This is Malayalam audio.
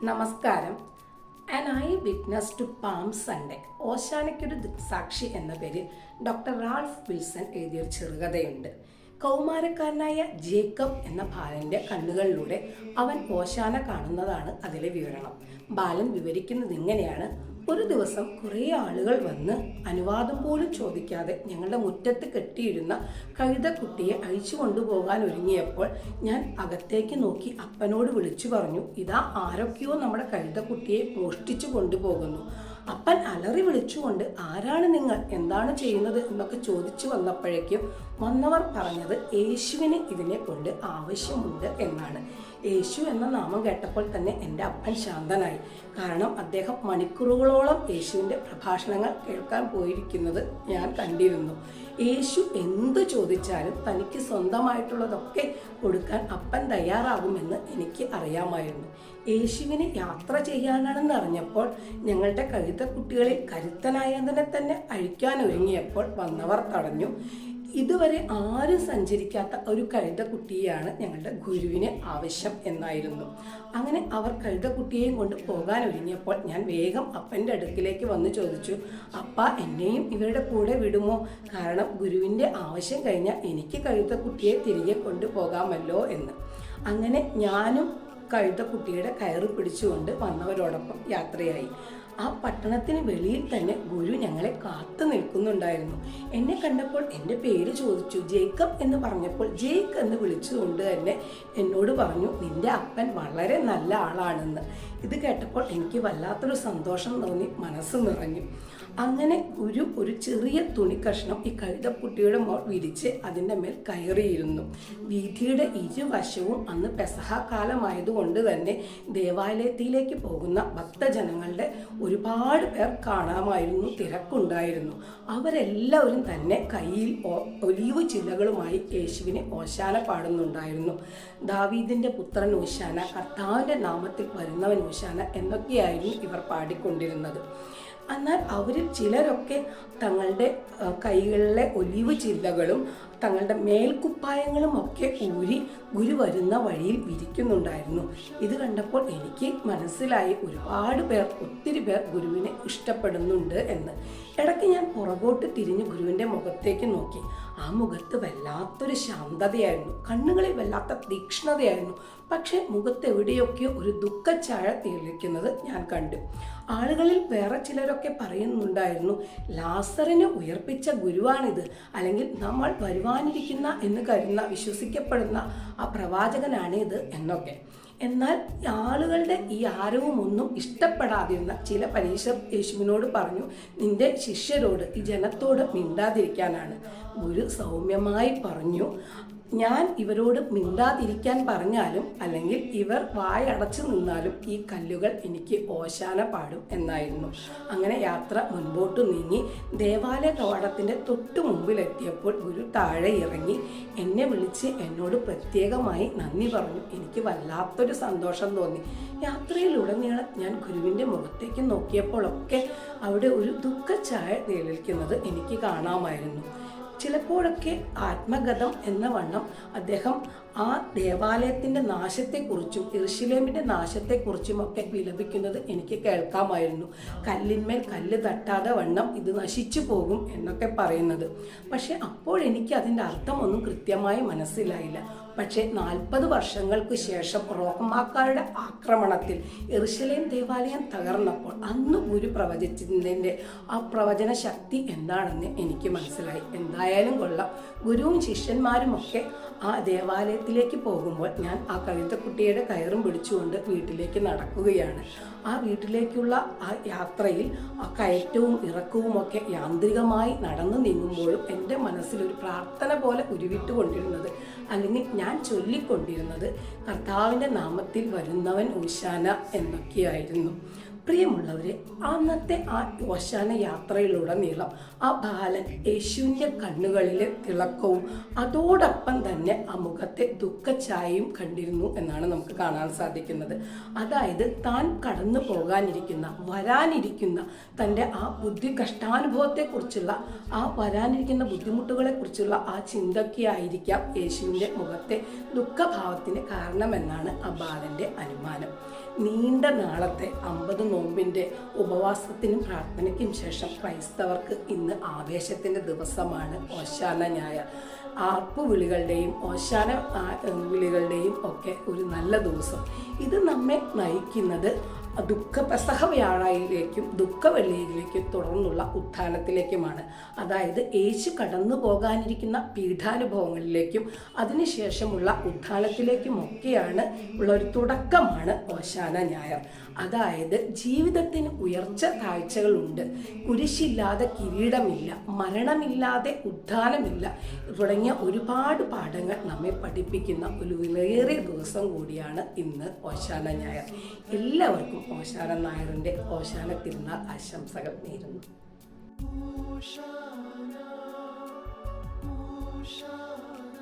നമസ്കാരം. An eye witness to Palm Sunday, ഓശാനയ്ക്കൊരു സാക്ഷി എന്ന പേരിൽ ഡോക്ടർ റാൾഫ് വിൽസൺ എഴുതിയൊരു ചെറുകഥയുണ്ട്. കൗമാരക്കാരനായ ജേക്കബ് എന്ന ബാലന്റെ കണ്ണുകളിലൂടെ അവൻ ഓശാന കാണുന്നതാണ് അതിലെ വിവരണം. ബാലൻ വിവരിക്കുന്നത് ഇങ്ങനെയാണ്: ഒരു ദിവസം കുറേ ആളുകൾ വന്ന് അനുവാദം പോലും ചോദിക്കാതെ ഞങ്ങളുടെ മുറ്റത്ത് കെട്ടിയിരുന്ന കഴുതക്കുട്ടിയെ അഴിച്ചു കൊണ്ടുപോകാൻ ഒരുങ്ങിയപ്പോൾ ഞാൻ അകത്തേക്ക് നോക്കി അപ്പനോട് വിളിച്ചു പറഞ്ഞു, ഇതാ ആരൊക്കെയോ നമ്മുടെ കഴുതക്കുട്ടിയെ മോഷ്ടിച്ചു കൊണ്ടുപോകുന്നു. അപ്പൻ അലറി വിളിച്ചുകൊണ്ട്, ആരാണ് നിങ്ങൾ, എന്താണ് ചെയ്യുന്നത് എന്നൊക്കെ ചോദിച്ചു വന്നപ്പോഴേക്കും വന്നവർ പറഞ്ഞത് യേശുവിന് ഇതിനെ കൊണ്ട് ആവശ്യമുണ്ട് എന്നാണ്. യേശു എന്ന നാമം കേട്ടപ്പോൾ തന്നെ എൻ്റെ അപ്പൻ ശാന്തനായി. കാരണം അദ്ദേഹം മണിക്കൂറുകളോളം യേശുവിൻ്റെ പ്രഭാഷണങ്ങൾ കേൾക്കാൻ പോയിരിക്കുന്നത് ഞാൻ കണ്ടിരുന്നു. യേശു എന്തു ചോദിച്ചാലും തനിക്ക് സ്വന്തമായിട്ടുള്ളതൊക്കെ കൊടുക്കാൻ അപ്പൻ തയ്യാറാകുമെന്ന് എനിക്ക് അറിയാമായിരുന്നു. യേശുവിന് യാത്ര ചെയ്യാനാണെന്ന് അറിഞ്ഞപ്പോൾ ഞങ്ങളുടെ കഴുതക്കുട്ടികളിൽ കരുത്തനായതിനെ തന്നെ അഴിക്കാൻ ഒരുങ്ങിയപ്പോൾ വന്നവർ തടഞ്ഞു. ഇതുവരെ ആരും സഞ്ചരിക്കാത്ത ഒരു കഴുതക്കുട്ടിയെയാണ് ഞങ്ങളുടെ ഗുരുവിന് ആവശ്യം എന്നായിരുന്നു. അങ്ങനെ അവർ കഴുതക്കുട്ടിയെയും കൊണ്ട് പോകാൻ ഒരുങ്ങിയപ്പോൾ ഞാൻ വേഗം അപ്പൻ്റെ അടുക്കിലേക്ക് വന്ന് ചോദിച്ചു, അപ്പ എന്നെയും ഇവരുടെ കൂടെ വിടുമോ? കാരണം ഗുരുവിൻ്റെ ആവശ്യം കഴിഞ്ഞാൽ എനിക്ക് കഴുതക്കുട്ടിയെ തിരികെ കൊണ്ടുപോകാമല്ലോ എന്ന്. അങ്ങനെ ഞാനും കഴുതക്കുട്ടിയുടെ കയറ് പിടിച്ചുകൊണ്ട് വന്നവരോടൊപ്പം യാത്രയായി. ആ പട്ടണത്തിന് വെളിയിൽ തന്നെ ഗുരു ഞങ്ങളെ കാത്തു നിൽക്കുന്നുണ്ടായിരുന്നു. എന്നെ കണ്ടപ്പോൾ എൻ്റെ പേര് ചോദിച്ചു. ജേക്കബ് എന്ന് പറഞ്ഞപ്പോൾ ജേക്ക് എന്ന് വിളിച്ചുകൊണ്ട് തന്നെ എന്നോട് പറഞ്ഞു, നിന്റെ അപ്പൻ വളരെ നല്ല ആളാണെന്ന്. ഇത് കേട്ടപ്പോൾ എനിക്ക് വല്ലാത്തൊരു സന്തോഷം തോന്നി, മനസ്സ് നിറഞ്ഞു. അങ്ങനെ ഗുരു ഒരു ചെറിയ തുണി കഷ്ണം ഈ കഴുതക്കുട്ടിയുടെ വിരിച്ച് അതിൻ്റെ മേൽ കയറിയിരുന്നു. വീഥിയുടെ ഇരുവശവും അന്ന് പെസഹ കാലമായതുകൊണ്ട് തന്നെ ദേവാലയത്തിലേക്ക് പോകുന്ന ഭക്തജനങ്ങളുടെ ഒരുപാട് പേർ കാണാമായിരുന്നു, തിരക്കുണ്ടായിരുന്നു. അവരെല്ലാവരും തന്നെ കയ്യിൽ ഒലീവ് ചില്ലകളുമായി യേശുവിനെ ഓശാന പാടുന്നുണ്ടായിരുന്നു. ദാവീദിൻ്റെ പുത്രൻ ഓശാന, കർത്താവിൻ്റെ നാമത്തിൽ വരുന്നവൻ ഓശാന എന്നൊക്കെയായിരുന്നു ഇവർ പാടിക്കൊണ്ടിരുന്നത്. എന്നാൽ അവരിൽ ചിലരൊക്കെ തങ്ങളുടെ കൈകളിലെ ഒലിവ് ചില്ലകളും തങ്ങളുടെ മേൽക്കുപ്പായങ്ങളും ഒക്കെ ഊരി ഗുരു വരുന്ന വഴിയിൽ വിരിക്കുന്നുണ്ടായിരുന്നു. ഇത് കണ്ടപ്പോൾ എനിക്ക് മനസ്സിലായി ഒത്തിരി പേർ ഗുരുവിനെ ഇഷ്ടപ്പെടുന്നുണ്ട് എന്ന്. ഇടയ്ക്ക് ഞാൻ പുറകോട്ട് തിരിഞ്ഞ് ഗുരുവിൻ്റെ മുഖത്തേക്ക് നോക്കി. ആ മുഖത്ത് വല്ലാത്തൊരു ശാന്തതയായിരുന്നു, കണ്ണുകളിൽ വല്ലാത്ത തീക്ഷ്ണതയായിരുന്നു. പക്ഷെ മുഖത്ത് എവിടെയൊക്കെയോ ഒരു ദുഃഖച്ചാഴ തെളിയിക്കുന്നത് ഞാൻ കണ്ടു. ആളുകളിൽ വേറെ ചിലരൊക്കെ പറയുന്നുണ്ടായിരുന്നു, ലാസറിനെ ഉയർപ്പിച്ച ഗുരുവാണിത്, അല്ലെങ്കിൽ നമ്മൾ വരുവാനിരിക്കുന്ന എന്ന് കരുതുന്ന വിശ്വസിക്കപ്പെടുന്ന ആ പ്രവാചകനാണിത് എന്നൊക്കെ. എന്നാൽ ആളുകളുടെ ഈ ആരവും ഒന്നും ഇഷ്ടപ്പെടാതിരുന്ന ചില പരീക്ഷർ യേശുവിനോട് പറഞ്ഞു, നിന്റെ ശിഷ്യരോട്, ഈ ജനത്തോട് മിണ്ടാതിരിക്കാനാണ്. ഗുരു സൗമ്യമായി പറഞ്ഞു, ഞാൻ ഇവരോട് മിണ്ടാതിരിക്കാൻ പറഞ്ഞാലും അല്ലെങ്കിൽ ഇവർ വായടച്ചു നിന്നാലും ഈ കല്ലുകൾ എനിക്ക് ഓശാന പാടും എന്നായിരുന്നു. അങ്ങനെ യാത്ര മുൻപോട്ട് നീങ്ങി ദേവാലയ കവാടത്തിൻ്റെ തൊട്ടു മുമ്പിലെത്തിയപ്പോൾ ഗുരു താഴെ ഇറങ്ങി എന്നെ വിളിച്ച് എന്നോട് പ്രത്യേകമായി നന്ദി പറഞ്ഞു. എനിക്ക് വല്ലാത്തൊരു സന്തോഷം തോന്നി. യാത്രയിലുടനീളം ഞാൻ ഗുരുവിൻ്റെ മുഖത്തേക്ക് നോക്കിയപ്പോഴൊക്കെ അവിടെ ഒരു ദുഃഖഛായ നിഴലിക്കുന്നത് എനിക്ക് കാണാമായിരുന്നു. ചിലപ്പോഴൊക്കെ ആത്മഗതം എന്ന വണ്ണം അദ്ദേഹം ആ ദേവാലയത്തിൻ്റെ നാശത്തെക്കുറിച്ചും യെരൂശലേമിൻ്റെ നാശത്തെക്കുറിച്ചും ഒക്കെ വിലപിക്കുന്നത് എനിക്ക് കേൾക്കാമായിരുന്നു. കല്ലിന്മേൽ കല്ല് തട്ടാതെ വണ്ണം ഇത് നശിച്ചു പോകും എന്നൊക്കെ പറയുന്നത്. പക്ഷെ അപ്പോഴെനിക്ക് അതിൻ്റെ അർത്ഥമൊന്നും കൃത്യമായി മനസ്സിലായില്ല. പക്ഷേ 40 വർഷങ്ങൾക്ക് ശേഷം റോമാക്കാരുടെ ആക്രമണത്തിൽ യെരൂശലേം ദേവാലയം തകർന്നപ്പോൾ അന്ന് ഗുരു പ്രവചിച്ചതിൻ്റെ ആ പ്രവചന ശക്തി എന്താണെന്ന് എനിക്ക് മനസ്സിലായി. എന്തായാലും കൊള്ളാം, ഗുരുവും ശിഷ്യന്മാരും ഒക്കെ ആ ദേവാലയത്തിലേക്ക് പോകുമ്പോൾ ഞാൻ ആ കഴുതക്കുട്ടിയുടെ കയറും പിടിച്ചുകൊണ്ട് വീട്ടിലേക്ക് നടക്കുകയാണ്. ആ വീട്ടിലേക്കുള്ള ആ യാത്രയിൽ ആ കയറ്റവും ഇറക്കവും ഒക്കെ യാന്ത്രികമായി നടന്നു നീങ്ങുമ്പോഴും എൻ്റെ മനസ്സിലൊരു പ്രാർത്ഥന പോലെ ഉരുവിട്ടുകൊണ്ടിരുന്നത്, അല്ലെങ്കിൽ ഞാൻ ചൊല്ലിക്കൊണ്ടിരുന്നത്, കർത്താവിൻ്റെ നാമത്തിൽ വരുന്നവൻ ഓശാന എന്നൊക്കെയായിരുന്നു. പ്രിയമുള്ളവരെ, അന്നത്തെ ആ ഓശാന യാത്രയിലുടനീളം ആ ബാലൻ യേശുവിൻ്റെ കണ്ണുകളിലെ തിളക്കവും അതോടൊപ്പം തന്നെ ആ മുഖത്തെ ദുഃഖഛായയും കണ്ടിരുന്നു എന്നാണ് നമുക്ക് കാണാൻ സാധിക്കുന്നത്. അതായത് താൻ കടന്നു പോകാനിരിക്കുന്ന വരാനിരിക്കുന്ന തൻ്റെ ആ ബുദ്ധി കഷ്ടാനുഭവത്തെക്കുറിച്ചുള്ള ആ വരാനിരിക്കുന്ന ബുദ്ധിമുട്ടുകളെക്കുറിച്ചുള്ള ആ ചിന്തയ്ക്കായിരിക്കാം യേശുവിൻ്റെ മുഖത്തെ ദുഃഖഭാവത്തിന് കാരണമെന്നാണ് ആ ബാലൻ്റെ അനുമാനം. നീണ്ട നാളത്തെ 50 നോമ്പിൻ്റെ ഉപവാസത്തിനും പ്രാർത്ഥനയ്ക്കും ശേഷം ക്രൈസ്തവർക്ക് ഇന്ന് ആവേശത്തിൻ്റെ ദിവസമാണ് ഓശാന ഞായർ. ആർപ്പുവിളികളുടെയും ഓശാന വിളികളുടെയും ഒക്കെ ഒരു നല്ല ദിവസം. ഇത് നമ്മെ നയിക്കുന്നത് പെസഹ വ്യാഴായിലേക്കും ദുഃഖവെള്ളിയിലേക്കും തുടർന്നുള്ള ഉത്ഥാനത്തിലേക്കുമാണ്. അതായത് യേശു കടന്നു പോകാനിരിക്കുന്ന പീഠാനുഭവങ്ങളിലേക്കും അതിനുശേഷമുള്ള ഉത്ഥാനത്തിലേക്കുമൊക്കെയാണ് ഉള്ള ഒരു തുടക്കമാണ് ഓശാന ഞായർ. അതായത് ജീവിതത്തിന് ഉയർച്ച താഴ്ചകളുണ്ട്, കുരിശില്ലാതെ കിരീടമില്ല, മരണമില്ലാതെ ഉത്ഥാനമില്ല തുടങ്ങിയ ഒരുപാട് പാഠങ്ങൾ നമ്മെ പഠിപ്പിക്കുന്ന ഒരു വിലയേറിയ ദിവസം കൂടിയാണ് ഇന്ന് ഓശാന ഞായർ. എല്ലാവർക്കും ഓശാന നായറിൻ്റെ ഓശാന തിരുനാൾ ആശംസകൾ നേരുന്നു. Hosanna, Hosanna,